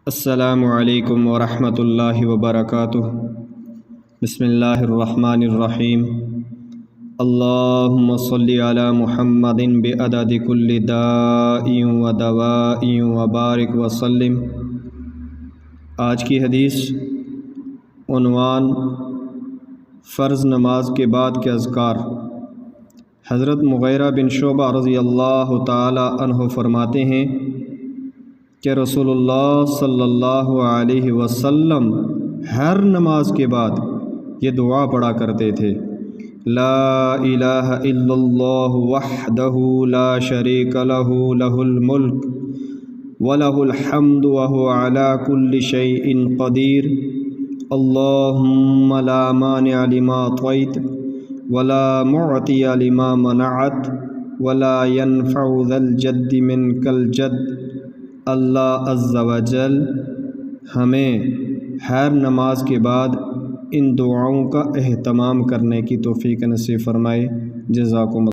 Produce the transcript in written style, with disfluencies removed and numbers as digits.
السلام علیکم ورحمۃ اللہ وبرکاتہ۔ بسم اللہ الرحمن الرحیم۔ اللہم صلی علی محمد بعدد کل داء و دواء وبارک وسلم۔ آج کی حدیث عنوان فرض نماز کے بعد کے اذکار۔ حضرت مغیرہ بن شعبہ رضی اللہ تعالی عنہ فرماتے ہیں کہ رسول اللہ صلی اللہ علیہ وسلم ہر نماز کے بعد یہ دعا پڑھا کرتے تھے: لا الہ الا اللہ وحدہ لا شریک لہ لہ الملک ولہ الحمد وہو علی کل شیء قدیر، اللہم لا مانع لما اعطیت ولا معطی لما منعت ولا ينفع ذا الجد منک الجد۔ اللہ عز و جل ہمیں ہر نماز کے بعد ان دعاؤں کا اہتمام کرنے کی توفیق نصیب فرمائے۔ جزاکم اللہ۔